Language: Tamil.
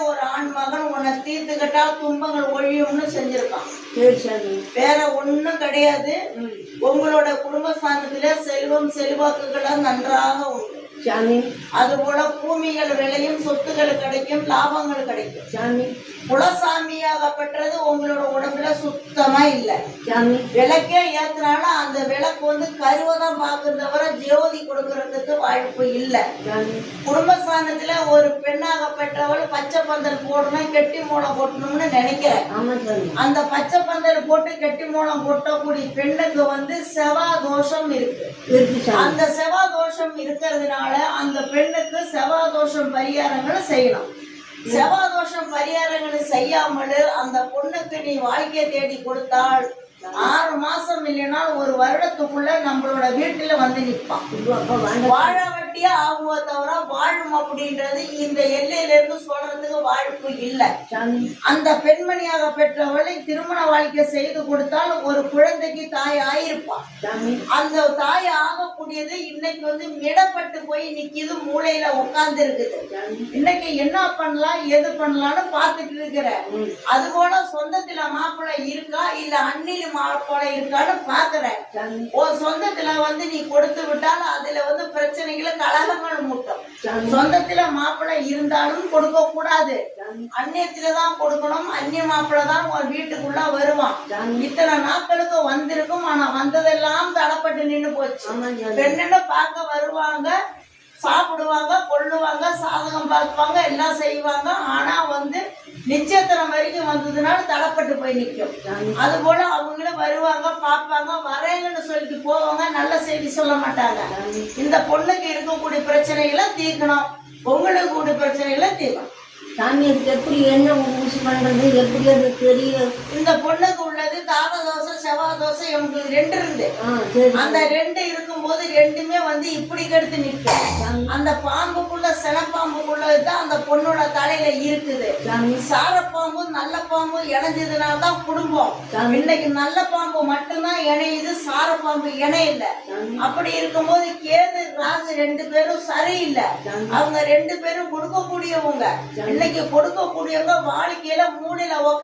ஒரு ஆண் மகன் உன்னை தீர்த்துக்கிட்டா துன்பங்கள் ஒழியும்னு செஞ்சிருக்கான். வேற ஒண்ணும் கிடையாது. உங்களோட குடும்ப ஸ்தானத்திலே செல்வம் செல்வாக்குகளை நன்றாக உண்டு. அது போல பூமிகள் விளையும், சொத்துக்கள் கிடைக்கும், லாபங்கள் கிடைக்கும். குலசாமியாக பெற்றது உங்களோட உடம்புல சுத்தமா இல்ல. விளக்கே ஏத்தினாலும் அந்த விளக்கு வந்து கருவதான் பாக்குறத ஜோதி கொடுக்கறதுக்கு வாய்ப்பு இல்ல. குடும்பஸ்தானத்துல ஒரு பெண்ணாக பெற்றவள் பச்சை பந்தல் போடணும், கெட்டி மூலம் போட்டணும்னு நினைக்கிறேன். அந்த பச்சை பந்தல் போட்டு கெட்டி மூலம் போட்டக்கூடிய பெண்ணுக்கு வந்து செவா தோஷம் இருக்கு. அந்த செவா தோஷம் இருக்கிறதுனால அந்த பெண்ணுக்கு செவா தோஷம் பரிகாரங்களை செய்யணும். செவ்வாதோஷம் பரிகாரங்களை செய்யாமல் அந்த பொண்ணுக்கு நீ வாழ்க்கையை தேடி கொடுத்தால் 6 மாசம் இல்லைன்னா 1 வருடத்துக்குள்ள நம்மளோட வீட்டுல வந்து நிற்பான். வாழ வட்டியா ஆகுவோ தவிர வாழும் அப்படின்றது இந்த எல்லையில இருந்து சொல்றதுக்கு வாய்ப்பு இல்லை. அந்த பெண்மணியாக பெற்றவளை திருமண வாழ்க்கை செய்து கொடுத்தால் ஒரு குழந்தைக்கு தாய் ஆயிருப்பான். அந்த தாய் ஆகக்கூடியது இன்னைக்கு வந்து மிடப்பட்டு போய் நிக்கிது, மூளையில உட்கார்ந்து இருக்குது. இன்னைக்கு என்ன பண்ணலாம் எது பண்ணலாம்னு பாத்துட்டு இருக்கிற. அது போல சொந்தத்துல மாப்பிள்ளை இருக்கா இல்ல அண்ணில மாப்பிள்ளை இருக்கான்னு பாக்குறேன். சொந்தத்துல வந்து நீ கொடுத்து விட்டாலும் அதுல வந்து பிரச்சனைகளை கலகங்கள் மூட்டும். சொந்தத்துல மாப்பிள்ளை இருந்தாலும் கொடுக்க கூடாது, அந்நியத்துலதான் கொடுக்கணும். அந்நிய மாப்பிள்ளை தான் ஒரு வீட்டுக்குள்ள வருவான். இத்தனை நாட்களுக்கு வந்திருக்கும், ஆனா வந்ததெல்லாம் தடப்பட்டு நின்று போச்சு. பெண்ணுன்னு பார்க்க வருவாங்க, சாப்பிடுவாங்க, கொள்ளுவாங்க, சாதகம் பார்க்குவாங்க, எல்லாம் செய்வாங்க. ஆனா வந்து நிச்சயத்திரம் வரைக்கும் வந்ததுனால தடப்பட்டு போய் நிற்கும். அது போல அவங்களும் வருவாங்க, பார்ப்பாங்க, வரேங்கன்னு சொல்லிட்டு போவாங்க, நல்ல செய்தி சொல்ல மாட்டாங்க. இந்த பொண்ணுக்கு இருக்கக்கூடிய பிரச்சனைகளை தீர்க்கணும், உங்களுக்கு கூடிய பிரச்சனைகளை தீர்க்கணும். சாமி எப்படி என்ன ஊசி பண்றது, எப்படி அது தெரியும்? இந்த பொண்ணுக்கு உள்ளது தாத தோசை, செவ்வாய் தோசை, இவங்களுக்கு 2 இருந்து. அந்த 2 இருக்கும்போது 2மே வந்து இப்படி கெடுத்து நிற்கும். அந்த பாம்புக்குள்ள செனப்பாம்புக்குள்ளதான் அந்த பொண்ணோட தலையில இருக்குது. சாரப்பாம்பு நல்ல பாம்பு இணைஞ்சதுனால்தான் குடும்பம். இன்னைக்கு நல்ல பாம்பு மட்டும்தான் இணையுது, சாரப்பாம்பு இணையில்லை. அப்படி இருக்கும்போது கேது ராகு 2 பேரும் சரியில்லை. அவங்க 2 பேரும் கொடுக்கக்கூடியவங்க. இன்னைக்கு கொடுக்கக்கூடியவங்க வாழ்க்கையில மூலையில